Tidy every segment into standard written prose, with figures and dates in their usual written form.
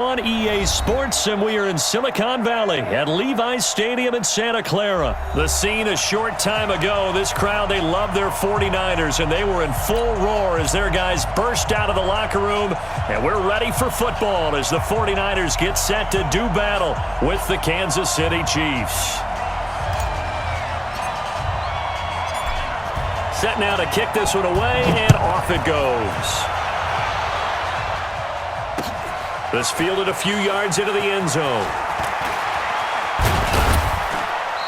On EA Sports, and we are in Silicon Valley at Levi's Stadium in Santa Clara. The scene a short time ago. This crowd, they love their 49ers, and they were in full roar as their guys burst out of the locker room. And we're ready for football as the 49ers get set to do battle with the Kansas City Chiefs. Set now to kick this one away, and off it goes. This fielded a few yards into the end zone.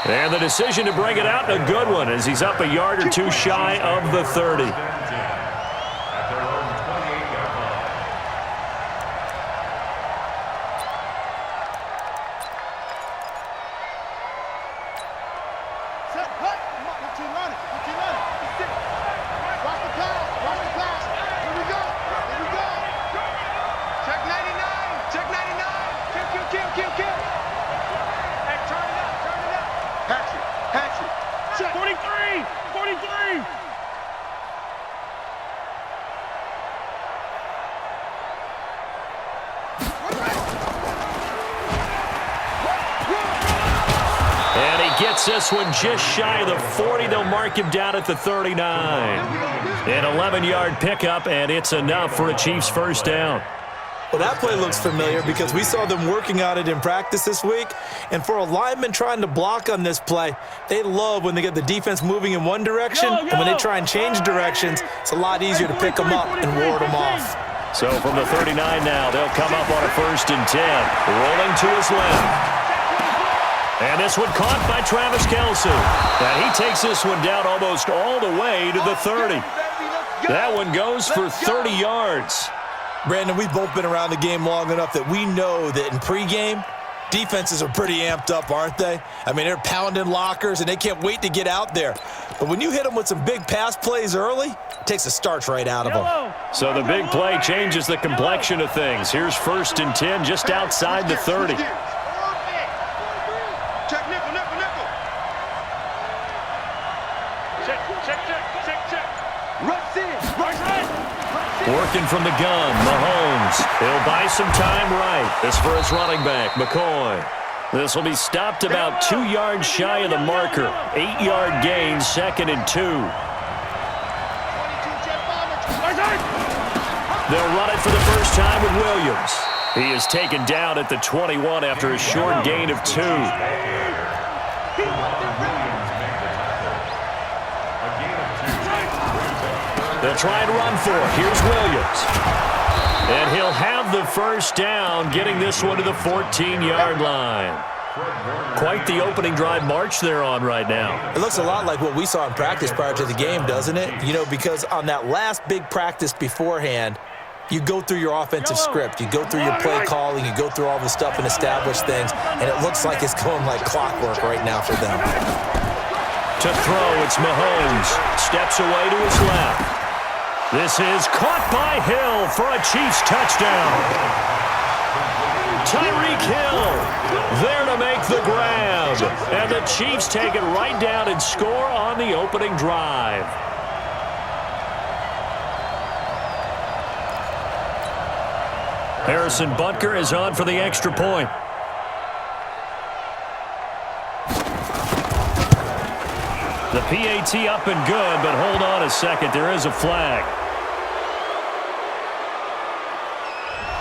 And the decision to bring it out, a good one, as he's up a yard or two shy of the 30. Gets this one just shy of the 40. They'll mark him down at the 39. An 11-yard pickup, and it's enough for a Chiefs first down. Well, that play looks familiar because we saw them working on it in practice this week. And for a lineman trying to block on this play, they love when they get the defense moving in one direction. And when they try and change directions, it's a lot easier to pick them up and ward them off. So from the 39 now, they'll come up on a 1st and 10. Rolling to his left. And this one caught by Travis Kelce. And he takes this one down almost all the way to the 30. That one goes for 30 yards. Brandon, we've both been around the game long enough that we know that in pregame, defenses are pretty amped up, aren't they? I mean, they're pounding lockers, and they can't wait to get out there. But when you hit them with some big pass plays early, it takes the starch right out of them. So the big play changes the complexion of things. Here's 1st and 10 just outside the 30. Working from the gun, Mahomes. He'll buy some time right. This for his running back, McCoy. This will be stopped about 2 yards shy of the marker. 8-yard gain, 2nd and 2. They'll run it for the first time with Williams. He is taken down at the 21 after a short gain of 2. They'll try and run for it. Here's Williams. And he'll have the first down, getting this one to the 14-yard line. Quite the opening drive march they're on right now. It looks a lot like what we saw in practice prior to the game, doesn't it? You know, because on that last big practice beforehand, you go through your offensive script. You go through your play calling. You go through all the stuff and establish things. And it looks like it's going like clockwork right now for them. To throw, it's Mahomes. Steps away to his left. This is caught by Hill for a Chiefs touchdown. Tyreek Hill there to make the grab. And the Chiefs take it right down and score on the opening drive. Harrison Butker is on for the extra point. The PAT up and good, but hold on a second. There is a flag.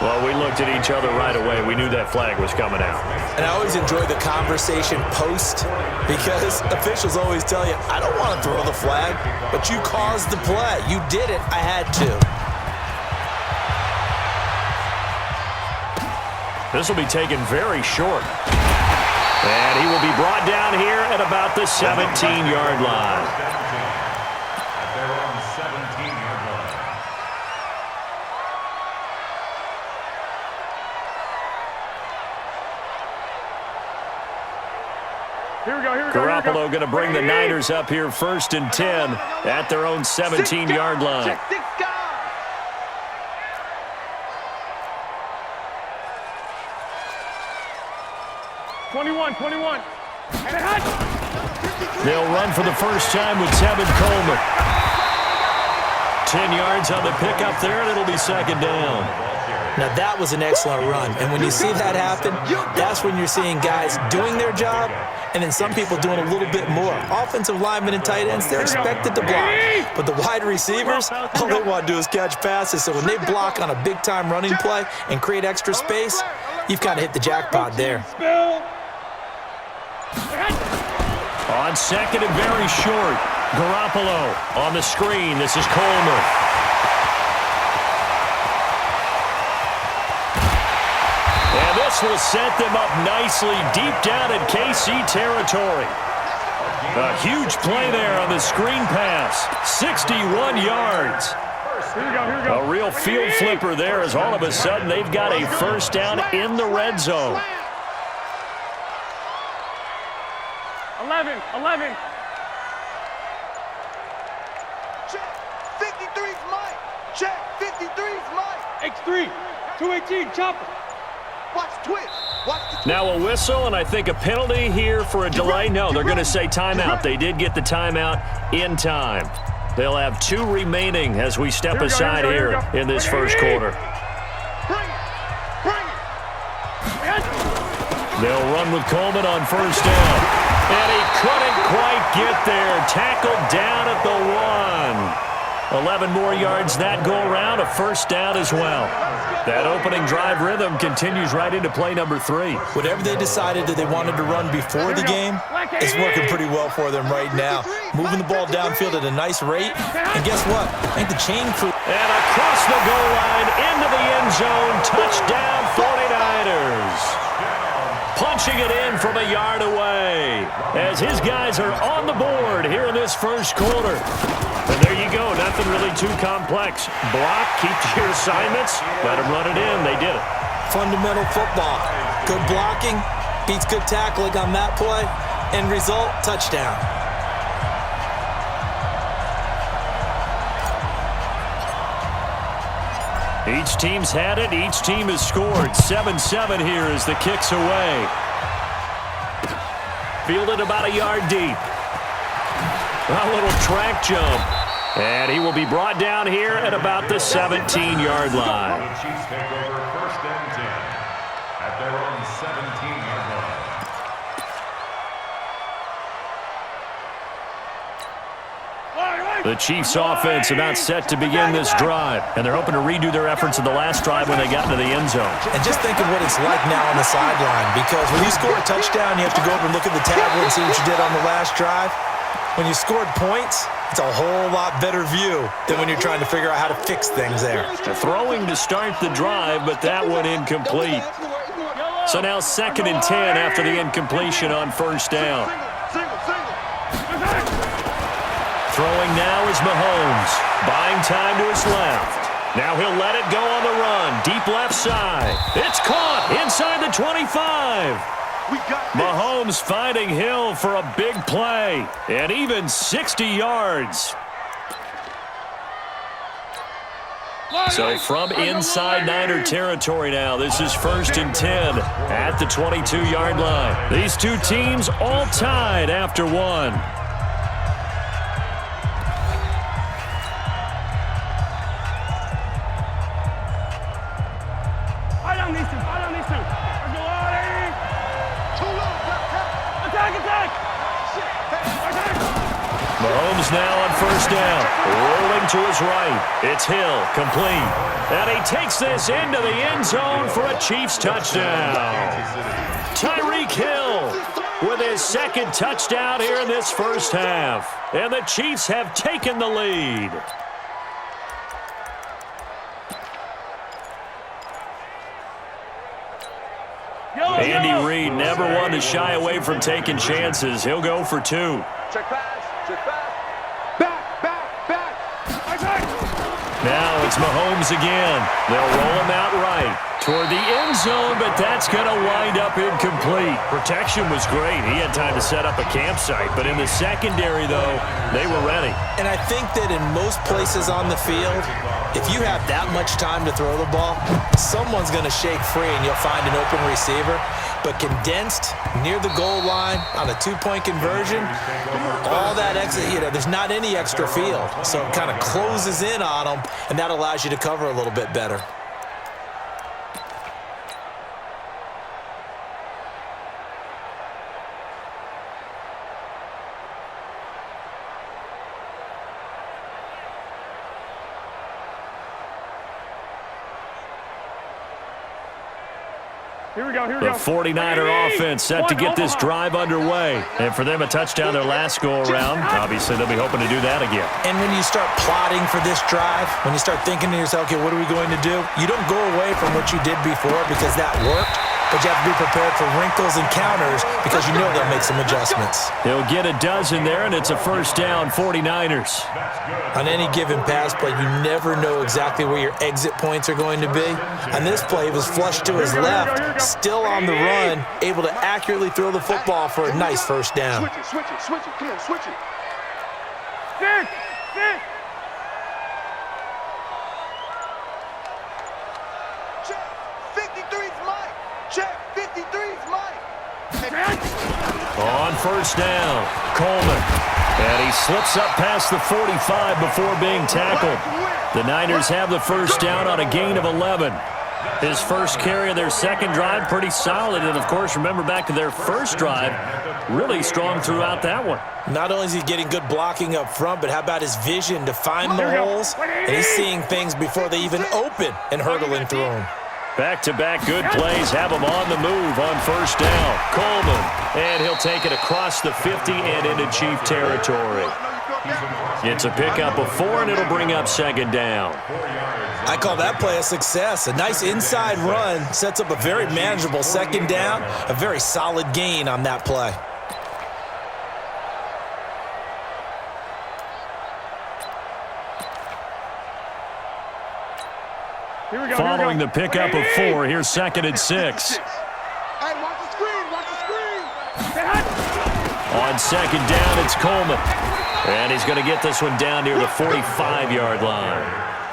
Well, we looked at each other right away. We knew that flag was coming out. And I always enjoy the conversation post because officials always tell you, I don't want to throw the flag, but you caused the play. You did it. I had to. This will be taken very short. And he will be brought down here at about the 17-yard line. Garoppolo going to bring the Niners up here 1st and 10 at their own 17-yard line. 21. They'll run for the first time with Tevin Coleman. 10 yards on the pickup there, and it'll be 2nd down. Now that was an excellent run, and when you see that happen, that's when you're seeing guys doing their job, and then some people doing a little bit more. Offensive linemen and tight ends, they're expected to block, but the wide receivers, all they want to do is catch passes, so when they block on a big-time running play and create extra space, you've kind of hit the jackpot there. On second and very short, Garoppolo on the screen. This is Coleman. And this will set them up nicely deep down in KC territory. A huge play there on the screen pass. 61 yards. A real field flipper there as all of a sudden they've got a first down in the red zone. 11. Check. 53's Mike. Check. 53's Mike. X3. 218. Chopper. Watch twist. Watch the twist. Now a whistle and I think a penalty here for a delay. No, they're going to say timeout. They did get the timeout in time. They'll have 2 remaining as we step aside here in this first quarter. Bring it. They'll run with Coleman on first down. And he couldn't quite get there. Tackled down at the 1. 11 more yards that go around. A first down as well. That opening drive rhythm continues right into play number 3. Whatever they decided that they wanted to run before the game is working pretty well for them right now. Moving the ball downfield at a nice rate. And guess what? I think the chain crew. And across the goal line into the end zone. Touchdown 49ers. Punching it in from a yard away as his guys are on the board here in this first quarter. And there you go. Nothing really too complex. Block, keep to your assignments, let them run it in. They did it. Fundamental football. Good blocking, beats good tackling on that play. End result, touchdown. Each team's had it. Each team has scored. 7-7 here as the kick's away. Fielded about a yard deep. A little track jump. And he will be brought down here at about the 17-yard line. Chiefs take over first and 10 at their own 17-yard line. The Chiefs offense about set to begin this drive, and they're hoping to redo their efforts in the last drive when they got into the end zone. And just think of what it's like now on the sideline, because when you score a touchdown, you have to go over and look at the tablet and see what you did on the last drive. When you scored points, it's a whole lot better view than when you're trying to figure out how to fix things there. Throwing to start the drive, but that one incomplete. So now 2nd and 10 after the incompletion on first down. Throwing now is Mahomes. Buying time to his left. Now he'll let it go on the run. Deep left side. It's caught inside the 25. Mahomes finding Hill for a big play. And even 60 yards. So from inside Niner territory now, this is 1st and 10 at the 22-yard line. These two teams all tied after 1. Mahomes now on first down. Rolling to his right. It's Hill, complete. And he takes this into the end zone for a Chiefs touchdown. Tyreek Hill with his 2nd touchdown here in this first half. And the Chiefs have taken the lead. Andy Reid never one to shy away from taking chances. He'll go for 2. Check pass. Check pass. Back. Now it's Mahomes again. They'll roll him out right toward the end zone, but that's going to wind up incomplete. Protection was great. He had time to set up a campsite, but in the secondary, though, they were ready. And I think that in most places on the field, if you have that much time to throw the ball, someone's going to shake free and you'll find an open receiver. But condensed near the goal line on a 2-point conversion, all that exit, there's not any extra field. So it kind of closes in on them, and that allows you to cover a little bit better. Here we go. The 49er offense set to get this drive underway. And for them, a touchdown their last go-around. Obviously, they'll be hoping to do that again. And when you start plotting for this drive, when you start thinking to yourself, okay, what are we going to do? You don't go away from what you did before because that worked, but you have to be prepared for wrinkles and counters because you know they'll make some adjustments. He'll get a dozen there, and it's a first down, 49ers. On any given pass play, you never know exactly where your exit points are going to be. On this play, he was flushed to his left, still on the run, able to accurately throw the football for a nice first down. Switch it. Come on, switch it. Six. Check. 53's Mike. Check. 53's Mike. On first down, Coleman. And he slips up past the 45 before being tackled. The Niners have the first down on a gain of 11. His first carry of their second drive, pretty solid. And, of course, remember back to their first drive, really strong throughout that one. Not only is he getting good blocking up front, but how about his vision to find the holes? And he's seeing things before they even open and hurdling through them. Back-to-back good plays have him on the move on first down. Coleman, and he'll take it across the 50 and into Chief territory. It's a pickup of 4, and it'll bring up second down. I call that play a success. A nice inside run sets up a very manageable second down, a very solid gain on that play. Following the pickup of 4, here's second and 6. Hey, watch the screen. On second down, it's Coleman. And he's going to get this one down near the 45-yard line.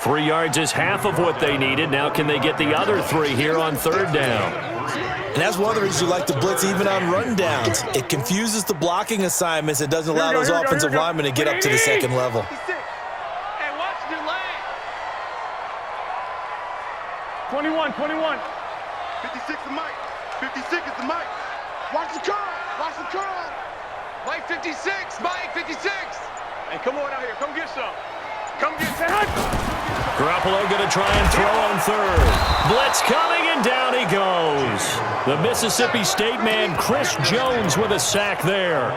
3 yards is half of what they needed. Now can they get the other 3 here on third down? And that's one of the reasons you like to blitz even on run downs. It confuses the blocking assignments. It doesn't allow those offensive linemen to get up to the second level. Hey, watch your leg. 21. 56 is Mike. 56 is the Mike. Watch the curl. Mike 56, Mike 56. Hey, come on out here. Come get some. Garoppolo going to try and throw on third. Blitz coming, and down he goes. The Mississippi State man, Chris Jones, with a sack there.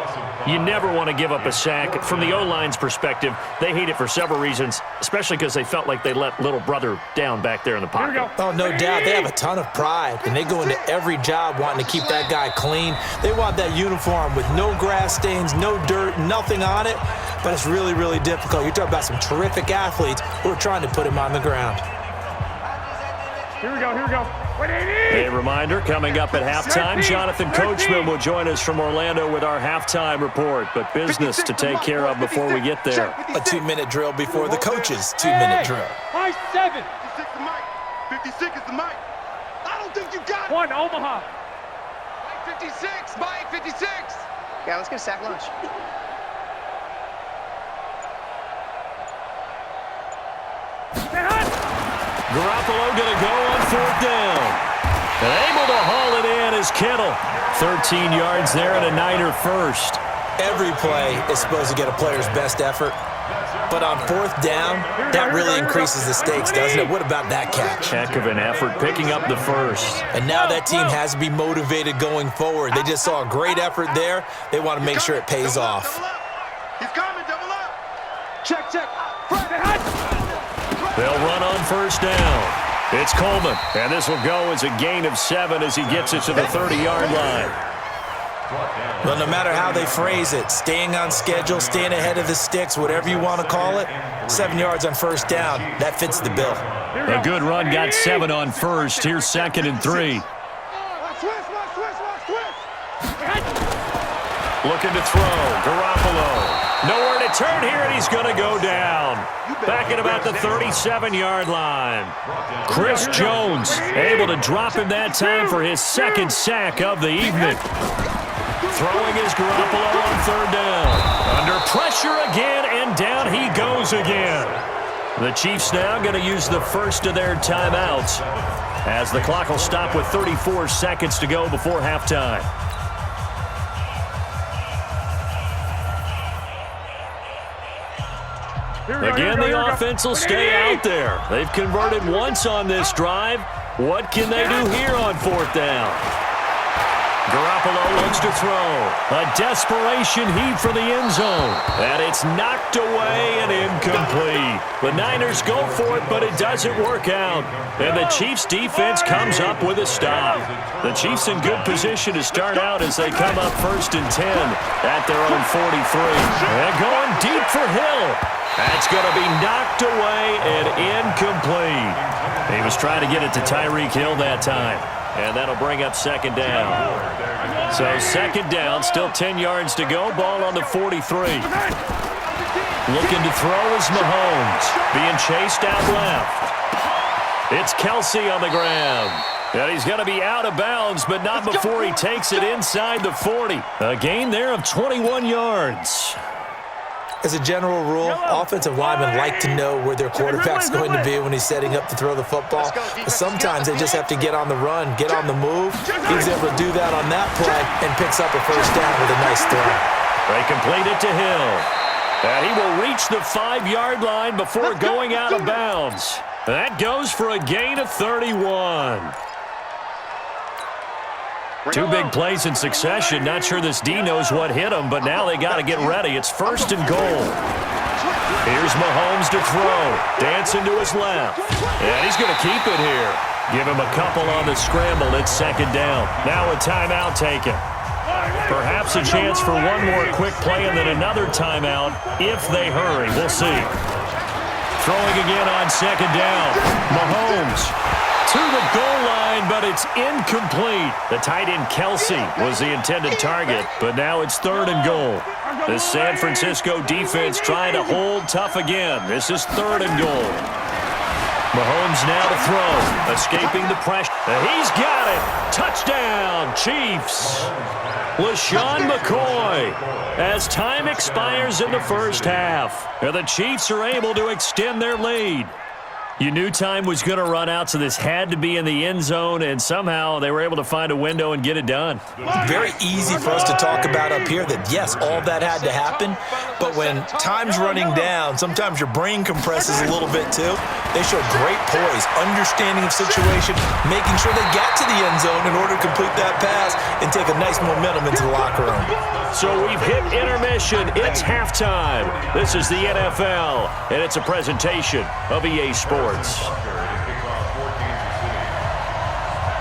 You never want to give up a sack. From the O-line's perspective, they hate it for several reasons, especially because they felt like they let little brother down back there in the pocket. Oh, no doubt. They have a ton of pride, and they go into every job wanting to keep that guy clean. They want that uniform with no grass stains, no dirt, nothing on it, but it's really, really difficult. You're talking about some terrific athletes who are trying to put him on the ground. Here we go. A reminder, coming up at halftime, Jonathan Coachman will join us from Orlando with our halftime report, but business to take care of before we get there. A 2-minute drill before the coach's 2-minute drill. High 7. 56 is Mike. 56 is the Mike. I don't think you got it. 1, Omaha. Mike 56, Mike 56. Yeah, let's get a sack lunch. Garoppolo going to go on fourth down. And able to haul it in is Kittle. 13 yards there and a Niner first. Every play is supposed to get a player's best effort, but on fourth down, that really increases the stakes, doesn't it? What about that catch? Heck of an effort picking up the first. And now that team has to be motivated going forward. They just saw a great effort there. They want to make sure it pays off. He's coming, double up. Check. They'll run on first down. It's Coleman, and this will go as a gain of 7 as he gets it to the 30-yard line. Well, no matter how they phrase it, staying on schedule, staying ahead of the sticks, whatever you want to call it, 7 yards on first down, that fits the bill. A good run got 7 on first. Here's second and 3. Looking to throw. Garoppolo. Nowhere to turn here, and he's going to go down. Back at about the 37-yard line. Chris Jones able to drop him that time for his second sack of the evening. Throwing is Garoppolo on third down. Under pressure again, and down he goes again. The Chiefs now going to use the first of their timeouts as the clock will stop with 34 seconds to go before halftime. Again, the offense will stay out there. They've converted once on this drive. What can they do here on 4th down? Garoppolo looks to throw. A desperation heave for the end zone. And it's knocked away and incomplete. The Niners go for it, but it doesn't work out. And the Chiefs' defense comes up with a stop. The Chiefs in good position to start out as they come up 1st and 10 at their own 43. And going deep for Hill. That's going to be knocked away and incomplete. He was trying to get it to Tyreek Hill that time. And that'll bring up 2nd down. So 2nd down, still 10 yards to go. Ball on the 43. Looking to throw is Mahomes. Being chased out left. It's Kelsey on the ground. And he's going to be out of bounds, but not before he takes it inside the 40. A gain there of 21 yards. As a general rule, offensive linemen like to know where their quarterback's going to be when he's setting up to throw the football. But sometimes they just have to get on the run, get on the move. He's able to do that on that play and picks up a 1st down with a nice throw. They complete it to Hill. And he will reach the 5-yard line before going out of bounds. That goes for a gain of 31. 2 big plays in succession. Not sure this D knows what hit him, but now they got to get ready. It's 1st and goal. Here's Mahomes to throw. Dancing to his left. And he's going to keep it here. Give him a couple on the scramble. It's 2nd down. Now a timeout taken. Perhaps a chance for one more quick play and then another timeout if they hurry. We'll see. Throwing again on 2nd down. Mahomes to the goal line, but it's incomplete. The tight end Kelsey was the intended target, but now it's 3rd and goal. The San Francisco defense trying to hold tough again. This is 3rd and goal. Mahomes now to throw, escaping the pressure. He's got it. Touchdown, Chiefs. LaShawn McCoy, as time expires in the 1st half. And the Chiefs are able to extend their lead. You knew time was going to run out, so this had to be in the end zone, and somehow they were able to find a window and get it done. Very easy for us to talk about up here that, yes, all that had to happen, but when time's running down, sometimes your brain compresses a little bit too. They show great poise, understanding of situation, making sure they got to the end zone in order to complete that pass and take a nice momentum into the locker room. So we've hit intermission. It's halftime. This is the NFL, and it's a presentation of EA Sports.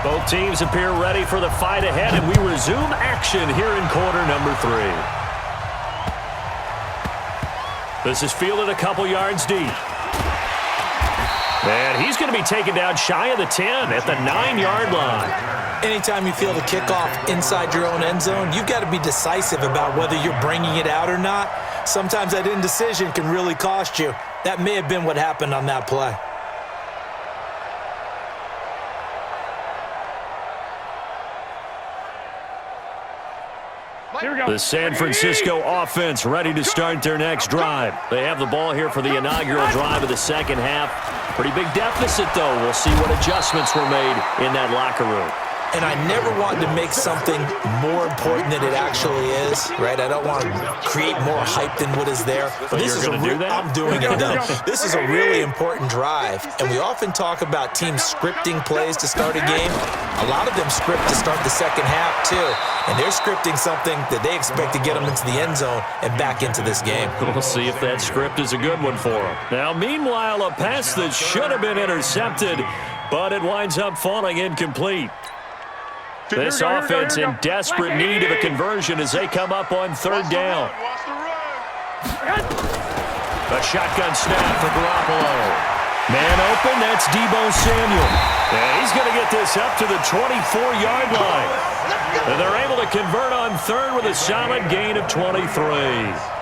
Both teams appear ready for the fight ahead, and we resume action here in quarter number 3. This is fielded a couple yards deep. And he's going to be taken down shy of the 10 at the 9-yard line. Anytime you field a kickoff inside your own end zone, you've got to be decisive about whether you're bringing it out or not. Sometimes that indecision can really cost you. That may have been what happened on that play. The San Francisco offense ready to start their next drive. They have the ball here for the inaugural drive of the 2nd half. Pretty big deficit, though. We'll see what adjustments were made in that locker room. And I never want to make something more important than it actually is, right? I don't want to create more hype than what is there. But you're going to do that? I'm doing it now. This is a really important drive, and we often talk about teams scripting plays to start a game. A lot of them script to start the 2nd half, too, and they're scripting something that they expect to get them into the end zone and back into this game. We'll see if that script is a good one for them. Now, meanwhile, a pass that should have been intercepted, but it winds up falling incomplete. This offense in desperate need of a conversion as they come up on 3rd down. A shotgun snap for Garoppolo. Man open, that's Deebo Samuel. And he's going to get this up to the 24-yard line. And they're able to convert on 3rd with a solid gain of 23.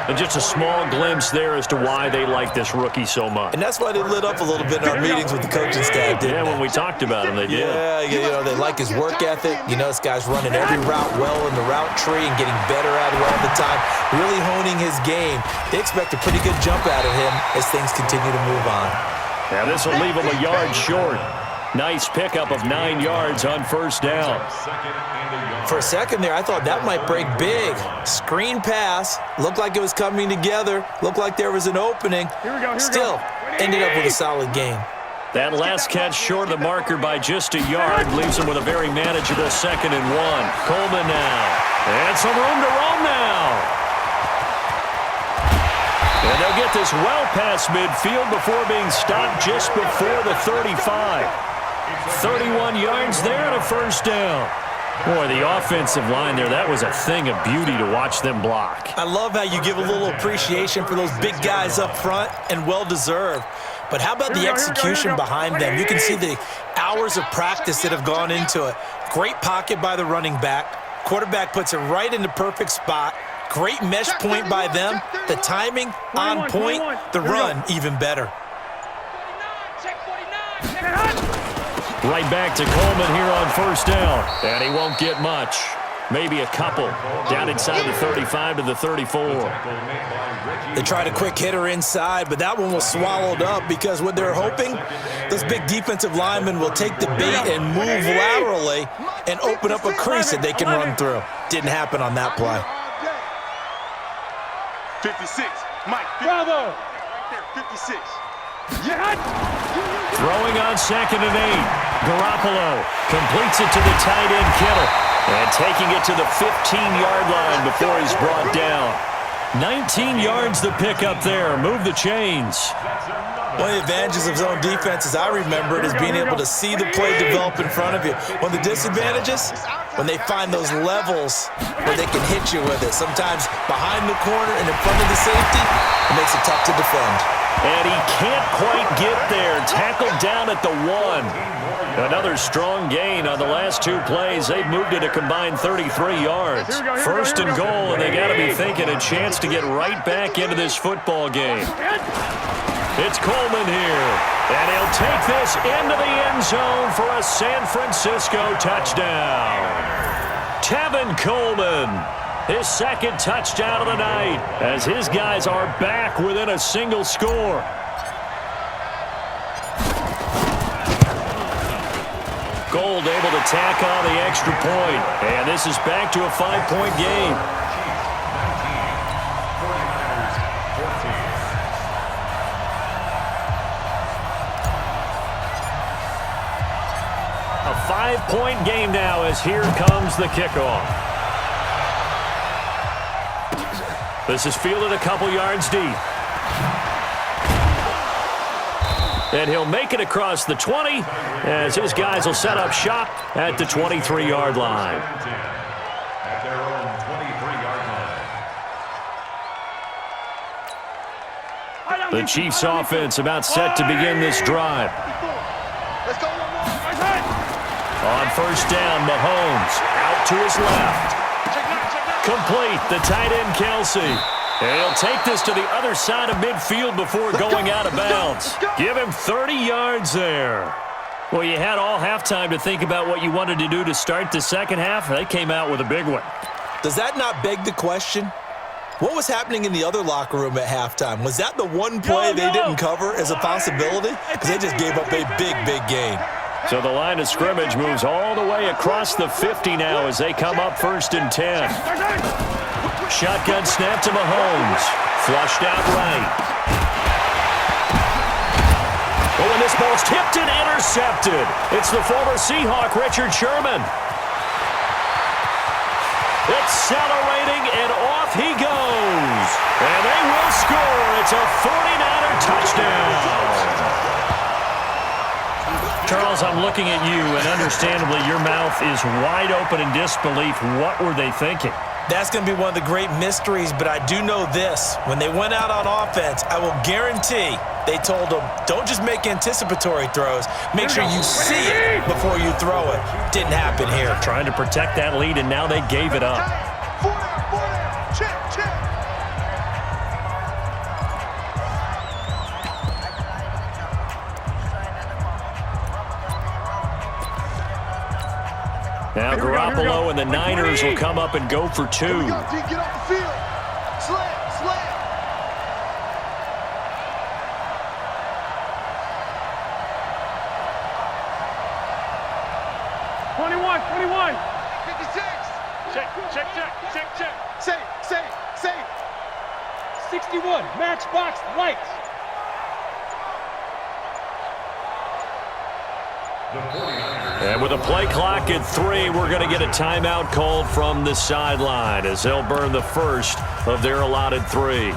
And just a small glimpse there as to why they like this rookie so much. And that's why they lit up a little bit in our meetings with the coaching staff, didn't they? When we talked about him, they did. Yeah, you know, they like his work ethic. You know, this guy's running every route well in the route tree and getting better at it all the time, really honing his game. They expect a pretty good jump out of him as things continue to move on. Now this will leave him a yard short. Nice pickup of 9 yards on 1st down. For a second there, I thought that might break big. Screen pass. Looked like it was coming together. Looked like there was an opening. Still, ended up with a solid gain. That last catch short of the marker by just a yard leaves him with a very manageable 2nd and 1. Coleman now. And some room to roam now. And they'll get this well past midfield before being stopped just before the 35. 31 yards there and a 1st down. Boy, the offensive line there, that was a thing of beauty to watch them block. I love how you give a little appreciation for those big guys up front, and well-deserved. But how about the execution behind them? You can see the hours of practice that have gone into it. Great pocket by the running back. Quarterback puts it right in the perfect spot. Great mesh point by them. The timing on point. The run even better. Right back to Coleman here on 1st down. And he won't get much. Maybe a couple. Down inside the 35 to the 34. They tried a quick hitter inside, but that one was swallowed up because what they're hoping, those big defensive linemen will take the bait and move laterally and open up a crease that they can run through. Didn't happen on that play. 56. Mike. Bravo. Right there. 56. Throwing on 2nd and 8. Garoppolo completes it to the tight end Kittle. And taking it to the 15-yard line before he's brought down. 19 yards the pick up there. Move the chains. One of the advantages of zone defense, as I remember it, is being able to see the play develop in front of you. One of the disadvantages, when they find those levels where they can hit you with it. Sometimes behind the corner and in front of the safety, it makes it tough to defend. And he can't quite get there. Tackled down at the 1. Another strong gain on the last 2 plays. They've moved it a combined 33 yards. 1st and goal, and they got to be thinking a chance to get right back into this football game. It's Coleman here, and he'll take this into the end zone for a San Francisco touchdown. Tevin Coleman, his 2nd touchdown of the night, as his guys are back within a single score. Gold able to tack on the extra point, and this is back to a 5-point game. A 5-point game now as here comes the kickoff. This is fielded a couple yards deep. And he'll make it across the 20 as his guys will set up shop at the 23-yard line. At their own 23-yard line. The Chiefs offense about set to begin this drive. Let's go. On 1st down, Mahomes out to his left. Complete, the tight end Kelsey. And he'll take this to the other side of midfield before going out of bounds. Give him 30 yards there. Well, you had all halftime to think about what you wanted to do to start the second half. They came out with a big one. Does that not beg the question? What was happening in the other locker room at halftime? Was that the one play they didn't cover as a possibility? Because they just gave up a big gain. So the line of scrimmage moves all the way across the 50 now as they come up 1st and 10. Shotgun snap to Mahomes. Flushed out right. Oh, and this ball's tipped and intercepted. It's the former Seahawk, Richard Sherman. Accelerating, and off he goes. And they will score. It's a 49er touchdown. Charles, I'm looking at you, and understandably your mouth is wide open in disbelief. What were they thinking? That's going to be one of the great mysteries, but I do know this. When they went out on offense, I will guarantee they told them, don't just make anticipatory throws. Make sure you see it before you throw it. Didn't happen here. Trying to protect that lead, and now they gave it up. Check. Now Garoppolo and the Niners will come up and go for 2. Get off the field. Slam. 21. 56. Check. Safe. 61. Matchbox lights. The 49ers. And with a play clock at 3, we're going to get a timeout called from the sideline as they'll burn the first of their allotted 3.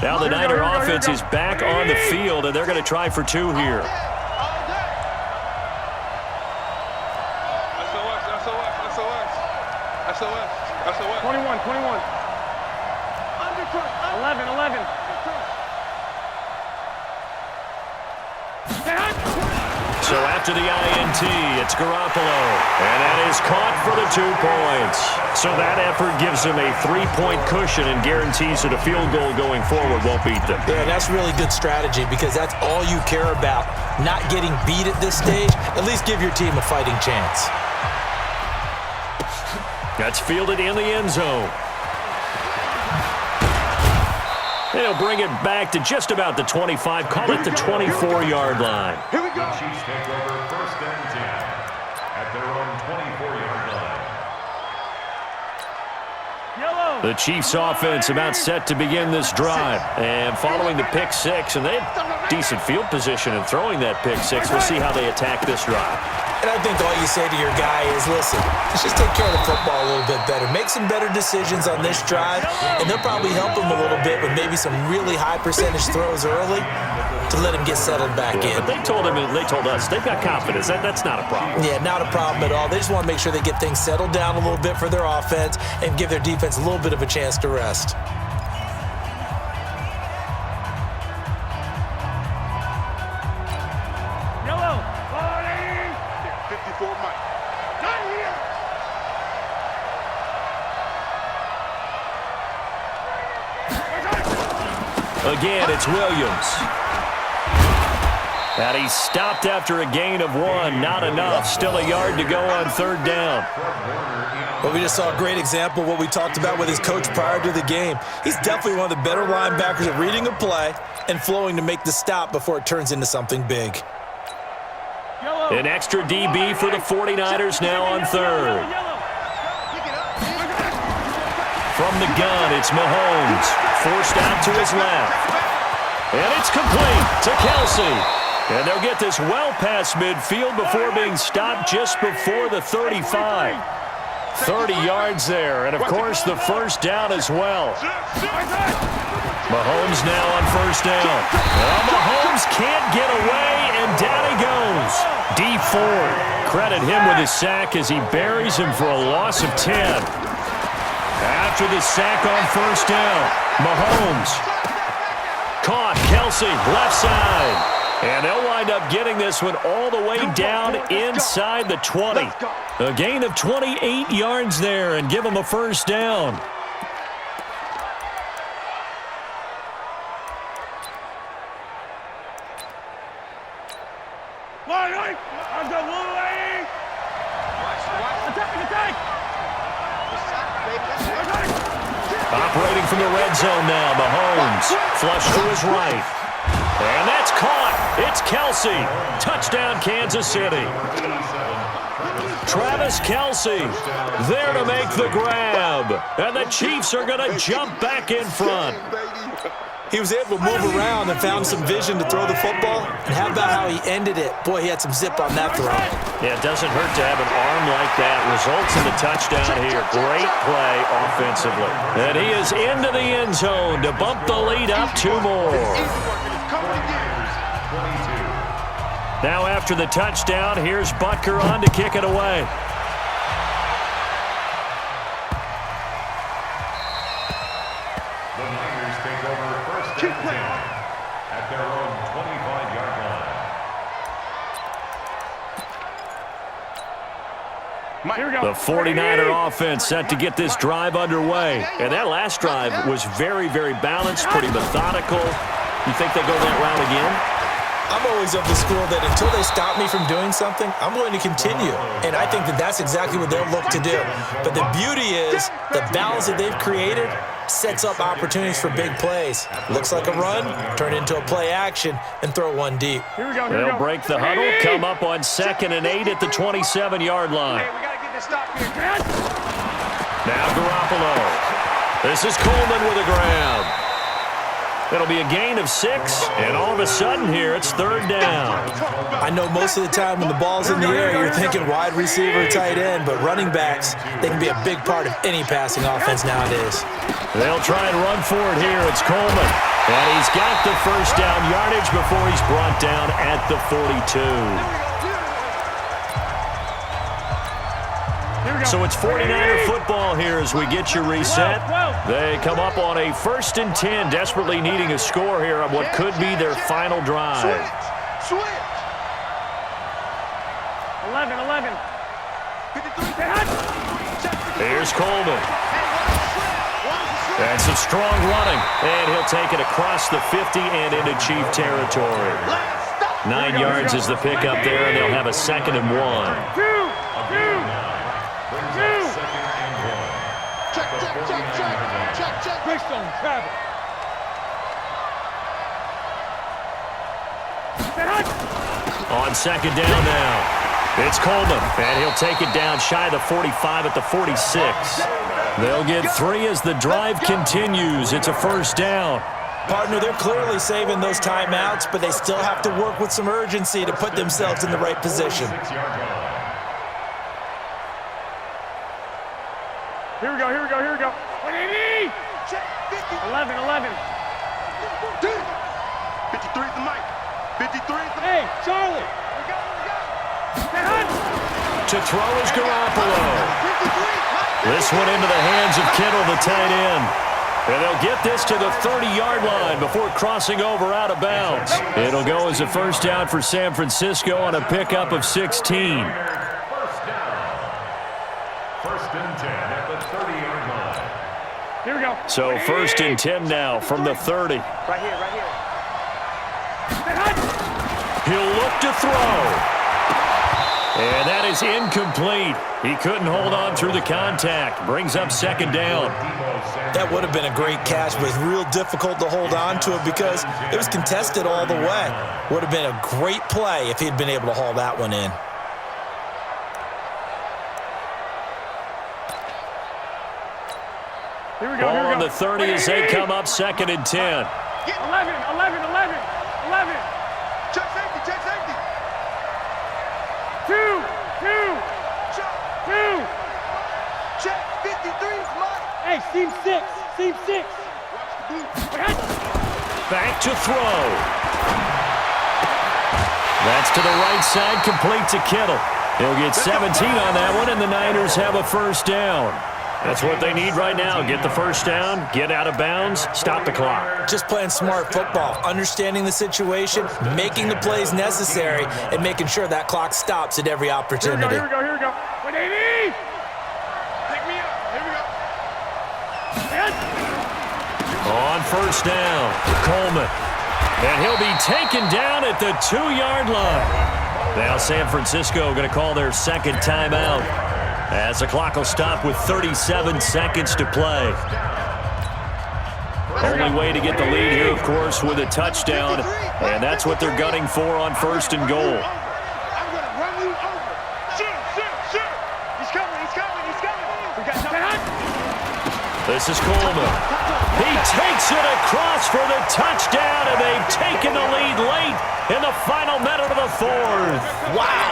Now the Niner offense is back on the field, and they're going to try for 2 here. SOS. 21. 11. So after the INT, it's Garoppolo. And that is caught for the 2 points. So that effort gives them a 3-point cushion and guarantees that a field goal going forward won't beat them. Yeah, that's really good strategy because that's all you care about. Not getting beat at this stage. At least give your team a fighting chance. That's fielded in the end zone. They'll bring it back to just about the 25, call it the 24-yard line. Here we go. The Chiefs take over 1st and 10 at their own 24-yard line. Yellow. The Chiefs offense about set to begin this drive. And following the pick 6, and they have decent field position in throwing that pick 6. We'll see how they attack this drive. And I think all you say to your guy is, listen, let's just take care of the football a little bit better. Make some better decisions on this drive, and they'll probably help him a little bit with maybe some really high percentage throws early to let him get settled back in. But they told us, they've got confidence. That's not a problem. Yeah, not a problem at all. They just want to make sure they get things settled down a little bit for their offense and give their defense a little bit of a chance to rest. Yellow. 54 Mike. Not here. Again, it's Williams. And he's stopped after a gain of 1. Not enough. Still a yard to go on 3rd down. Well, we just saw a great example of what we talked about with his coach prior to the game. He's definitely one of the better linebackers at reading a play and flowing to make the stop before it turns into something big. An extra DB for the 49ers now on 3rd. From the gun, it's Mahomes. Forced out to his left. And it's complete to Kelsey. And they'll get this well past midfield before being stopped just before the 35. 30 yards there, and of course the first down as well. Mahomes now on 1st down. Well, Mahomes can't get away, and down he goes. D Ford, credit him with his sack as he buries him for a loss of 10. After the sack on 1st down, Mahomes caught Kelsey left side. And they'll wind up getting this one all the way down inside the 20. A gain of 28 yards there and give them a 1st down. Operating from the red zone now, Mahomes. Flush to his right. And that's caught. It's Kelsey. Touchdown, Kansas City. Travis Kelsey there to make the grab. And the Chiefs are going to jump back in front. He was able to move around and found some vision to throw the football. And how about how he ended it? Boy, he had some zip on that throw. Yeah, it doesn't hurt to have an arm like that. Results in the touchdown here. Great play offensively. And he is into the end zone to bump the lead up 2 more. Now after the touchdown, here's Butker on to kick it away. The Niners take over 1st and 10 at their own 25-yard line. Here we go. The 49er offense set to get this drive underway. And that last drive was very, very balanced, pretty methodical. You think they go that route again? I'm always of the school that until they stop me from doing something, I'm going to continue. And I think that that's exactly what they'll look to do. But the beauty is the balance that they've created sets up opportunities for big plays. Looks like a run, turn into a play action, and throw one deep. Here we go. They'll break the huddle, come up on 2nd and 8 at the 27-yard line. We got to get this stop here. Now Garoppolo. This is Coleman with a grab. It'll be a gain of 6, and all of a sudden here, it's 3rd down. I know most of the time when the ball's in the air, you're thinking wide receiver, tight end, but running backs, they can be a big part of any passing offense nowadays. They'll try and run for it here. It's Coleman. And he's got the first down yardage before he's brought down at the 42. So it's 49er football here as we get you reset. They come up on a 1st and 10, desperately needing a score here on what could be their final drive. Switch. 11. Here's Coleman. And some strong running. And he'll take it across the 50 and into Chief territory. 9 yards is the pickup there, and they'll have a 2nd and 1. Check. Bridgestone, travel. On 2nd down now. It's Coleman, and he'll take it down shy of the 45 at the 46. They'll get 3 as the drive continues. It's a 1st down. Partner, they're clearly saving those timeouts, but they still have to work with some urgency to put themselves in the right position. Here we go. 11. 53 is the mic. 53 is the Hey, Charlie. To throw is Garoppolo. This one into the hands of Kittle, the tight end. And they'll get this to the 30-yard line before crossing over out of bounds. It'll go as a 1st down for San Francisco on a pickup of 16. 1st and 10 at the 30-yard line. Here we go. So 1st and 10 now from the 30. Right here. He'll look to throw. And that is incomplete. He couldn't hold on through the contact. Brings up 2nd down. That would have been a great catch, but it's real difficult to hold on to it because it was contested all the way. Would have been a great play if he'd been able to haul that one in. Here we go. Ball on the 30 as they come up 2nd and 10. 11. Check safety. 2. Check 53 is mine. Hey, seam 6. Back to throw. That's to the right side, complete to Kittle. He'll get 17 on that one, and the Niners have a 1st down. That's what they need right now. Get the 1st down, get out of bounds, stop the clock. Just playing smart football, understanding the situation, making the plays necessary, and making sure that clock stops at every opportunity. Here we go. 180. Pick me up. Here we go. On 1st down, Coleman. And he'll be taken down at the 2-yard line. Now San Francisco going to call their 2nd timeout, as the clock will stop with 37 seconds to play. Only way to get the lead here, of course, with a touchdown, and that's what they're gunning for on 1st and goal. I'm going to run you over. Shoot. He's coming. We got nothing. This is Coleman. He takes it across for the touchdown, and they've taken the lead late in the final minute of the 4th. Wow.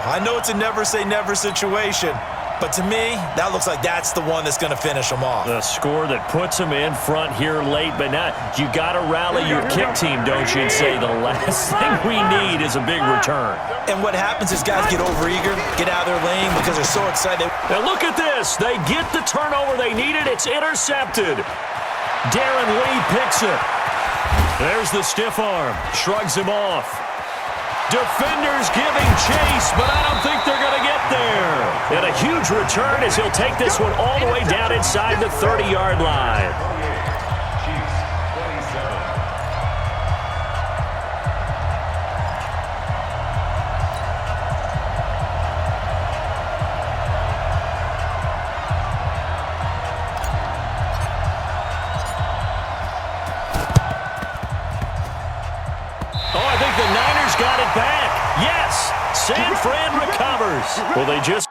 I know it's a never-say-never situation, but to me, that looks like that's the one that's going to finish them off. The score that puts them in front here late, but now you got to rally your kick team, don't you, and say the last thing we need is a big return. And what happens is guys get overeager, get out of their lane because they're so excited. Now look at this. They get the turnover they needed. It's intercepted. Darren Lee picks it. There's the stiff arm. Shrugs him off. Defenders giving chase, but I don't think they're going to get there. And a huge return as he'll take this one all the way down inside the 30-yard line. Chiefs 27. Oh, I think the Niners got it back. Yes, San Fran recovers. Well, they just